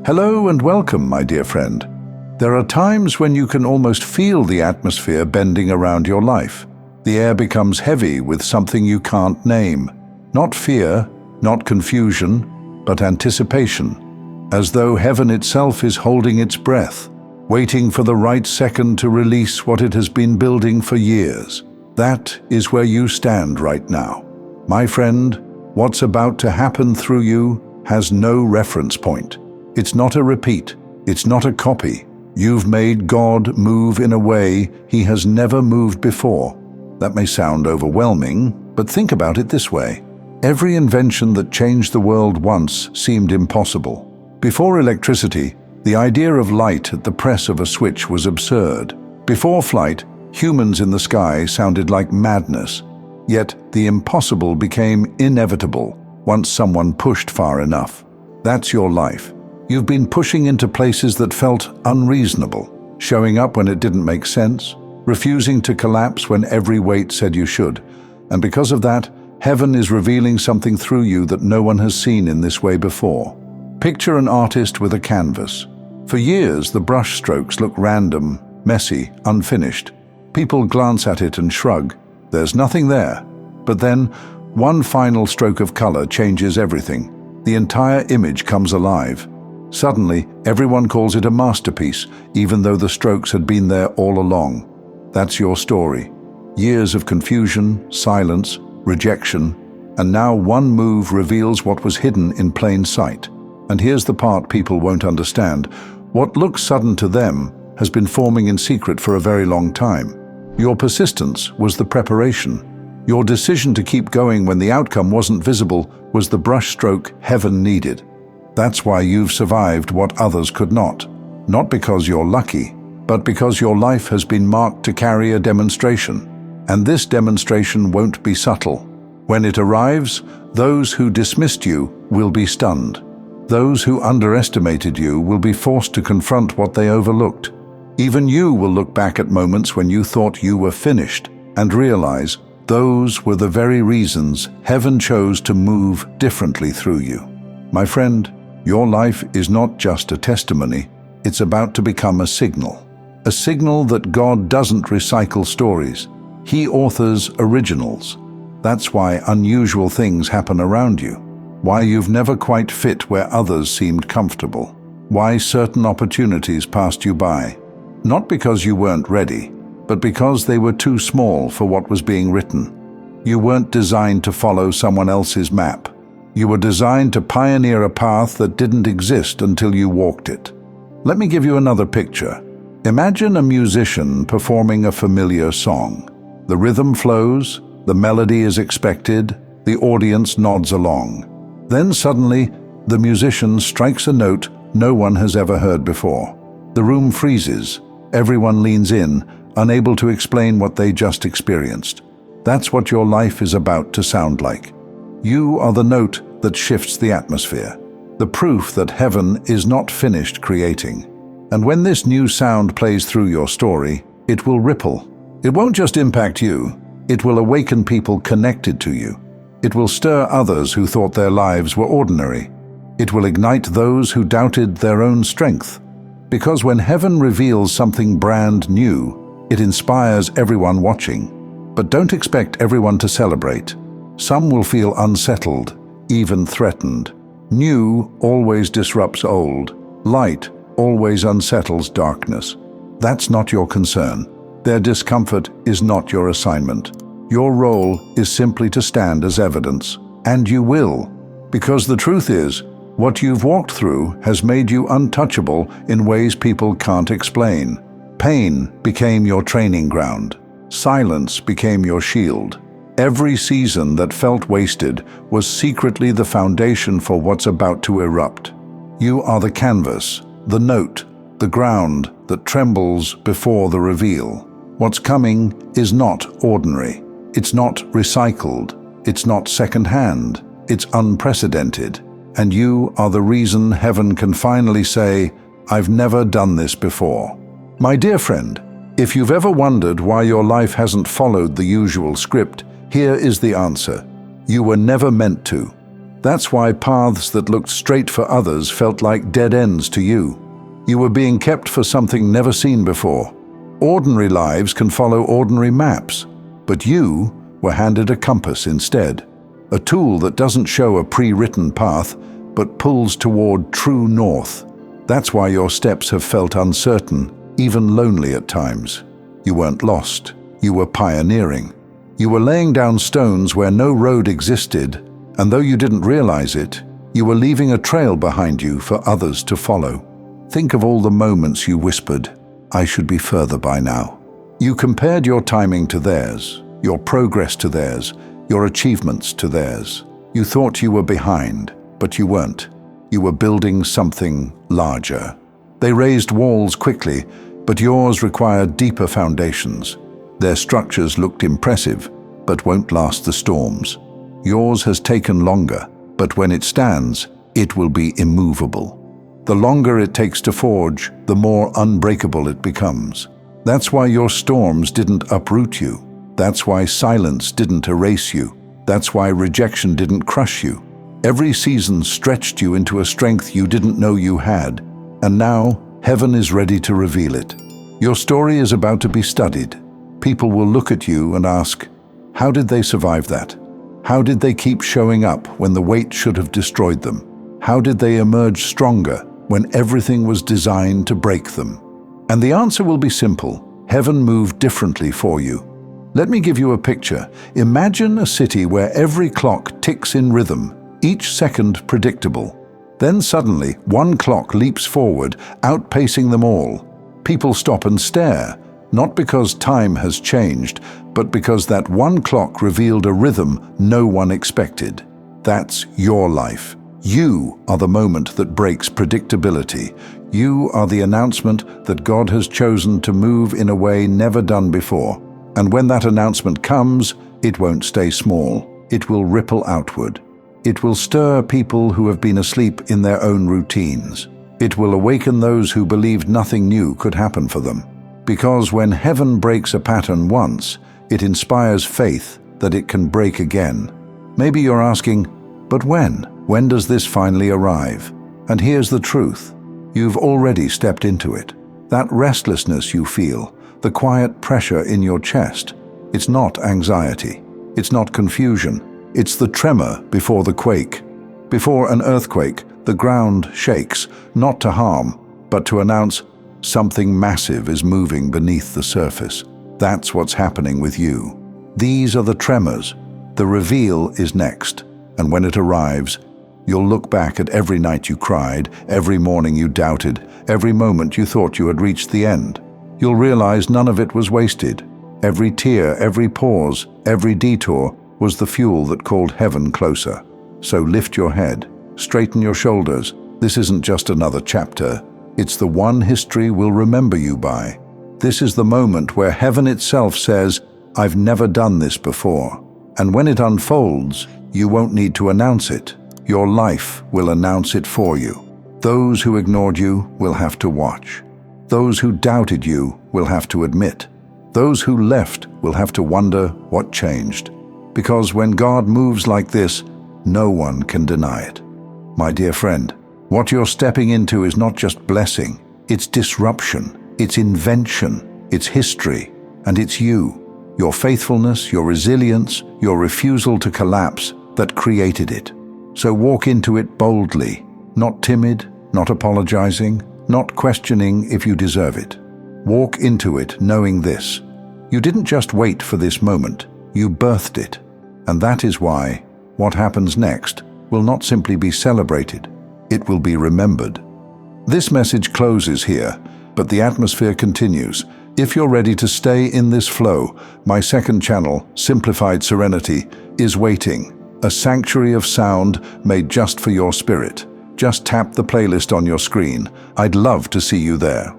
Hello and welcome, my dear friend. There are times when you can almost feel the atmosphere bending around your life. The air becomes heavy with something you can't name. Not fear, not confusion, but anticipation, as though heaven itself is holding its breath, waiting for the right second to release what it has been building for years. That is where you stand right now. My friend, what's about to happen through you has no reference point. It's not a repeat. It's not a copy. You've made God move in a way He has never moved before. That may sound overwhelming, but think about it this way. Every invention that changed the world once seemed impossible. Before electricity, the idea of light at the press of a switch was absurd. Before flight, humans in the sky sounded like madness. Yet the impossible became inevitable once someone pushed far enough. That's your life. You've been pushing into places that felt unreasonable, showing up when it didn't make sense, refusing to collapse when every weight said you should. And because of that, heaven is revealing something through you that no one has seen in this way before. Picture an artist with a canvas. For years, the brush strokes look random, messy, unfinished. People glance at it and shrug. There's nothing there. But then, one final stroke of color changes everything. The entire image comes alive. Suddenly, everyone calls it a masterpiece, even though the strokes had been there all along. That's your story. Years of confusion, silence, rejection, and now one move reveals what was hidden in plain sight. And here's the part people won't understand. What looks sudden to them has been forming in secret for a very long time. Your persistence was the preparation. Your decision to keep going when the outcome wasn't visible was the brushstroke heaven needed. That's why you've survived what others could not. Not because you're lucky, but because your life has been marked to carry a demonstration. And this demonstration won't be subtle. When it arrives, those who dismissed you will be stunned. Those who underestimated you will be forced to confront what they overlooked. Even you will look back at moments when you thought you were finished and realize those were the very reasons heaven chose to move differently through you. My friend, your life is not just a testimony, it's about to become a signal. A signal that God doesn't recycle stories. He authors originals. That's why unusual things happen around you. Why you've never quite fit where others seemed comfortable. Why certain opportunities passed you by. Not because you weren't ready, but because they were too small for what was being written. You weren't designed to follow someone else's map. You were designed to pioneer a path that didn't exist until you walked it. Let me give you another picture. Imagine a musician performing a familiar song. The rhythm flows, the melody is expected, the audience nods along. Then suddenly, the musician strikes a note no one has ever heard before. The room freezes. Everyone leans in, unable to explain what they just experienced. That's what your life is about to sound like. You are the note that shifts the atmosphere, the proof that heaven is not finished creating. And when this new sound plays through your story, it will ripple. It won't just impact you, it will awaken people connected to you. It will stir others who thought their lives were ordinary. It will ignite those who doubted their own strength. Because when heaven reveals something brand new, it inspires everyone watching. But don't expect everyone to celebrate. Some will feel unsettled, even threatened. New always disrupts old. Light always unsettles darkness. That's not your concern. Their discomfort is not your assignment. Your role is simply to stand as evidence. And you will. Because the truth is, what you've walked through has made you untouchable in ways people can't explain. Pain became your training ground. Silence became your shield. Every season that felt wasted was secretly the foundation for what's about to erupt. You are the canvas, the note, the ground that trembles before the reveal. What's coming is not ordinary. It's not recycled. It's not secondhand. It's unprecedented. And you are the reason heaven can finally say, "I've never done this before." My dear friend, if you've ever wondered why your life hasn't followed the usual script, here is the answer. You were never meant to. That's why paths that looked straight for others felt like dead ends to you. You were being kept for something never seen before. Ordinary lives can follow ordinary maps, but you were handed a compass instead, a tool that doesn't show a pre-written path, but pulls toward true north. That's why your steps have felt uncertain, even lonely at times. You weren't lost, you were pioneering. You were laying down stones where no road existed, and though you didn't realize it, you were leaving a trail behind you for others to follow. Think of all the moments you whispered, "I should be further by now." You compared your timing to theirs, your progress to theirs, your achievements to theirs. You thought you were behind, but you weren't. You were building something larger. They raised walls quickly, but yours required deeper foundations. Their structures looked impressive, but won't last the storms. Yours has taken longer, but when it stands, it will be immovable. The longer it takes to forge, the more unbreakable it becomes. That's why your storms didn't uproot you. That's why silence didn't erase you. That's why rejection didn't crush you. Every season stretched you into a strength you didn't know you had, and now heaven is ready to reveal it. Your story is about to be studied. People will look at you and ask, how did they survive that? How did they keep showing up when the weight should have destroyed them? How did they emerge stronger when everything was designed to break them? And the answer will be simple. Heaven moved differently for you. Let me give you a picture. Imagine a city where every clock ticks in rhythm, each second predictable. Then suddenly, one clock leaps forward, outpacing them all. People stop and stare, not because time has changed, but because that one clock revealed a rhythm no one expected. That's your life. You are the moment that breaks predictability. You are the announcement that God has chosen to move in a way never done before. And when that announcement comes, it won't stay small. It will ripple outward. It will stir people who have been asleep in their own routines. It will awaken those who believed nothing new could happen for them. Because when heaven breaks a pattern once, it inspires faith that it can break again. Maybe you're asking, but when? When does this finally arrive? And here's the truth. You've already stepped into it. That restlessness you feel, the quiet pressure in your chest, it's not anxiety. It's not confusion. It's the tremor before the quake. Before an earthquake, the ground shakes, not to harm, but to announce something massive is moving beneath the surface. That's what's happening with you. These are the tremors. The reveal is next. And when it arrives, you'll look back at every night you cried, every morning you doubted, every moment you thought you had reached the end. You'll realize none of it was wasted. Every tear, every pause, every detour was the fuel that called heaven closer. So lift your head, straighten your shoulders. This isn't just another chapter. It's the one history we'll remember you by. This is the moment where heaven itself says, I've never done this before. And when it unfolds, you won't need to announce it. Your life will announce it for you. Those who ignored you will have to watch. Those who doubted you will have to admit. Those who left will have to wonder what changed. Because when God moves like this, no one can deny it. My dear friend, what you're stepping into is not just blessing, it's disruption, it's invention, it's history, and it's you. Your faithfulness, your resilience, your refusal to collapse that created it. So walk into it boldly, not timid, not apologizing, not questioning if you deserve it. Walk into it knowing this. You didn't just wait for this moment, you birthed it. And that is why what happens next will not simply be celebrated, it will be remembered. This message closes here, but the atmosphere continues. If you're ready to stay in this flow, my second channel, Simplified Serenity, is waiting. A sanctuary of sound made just for your spirit. Just tap the playlist on your screen. I'd love to see you there.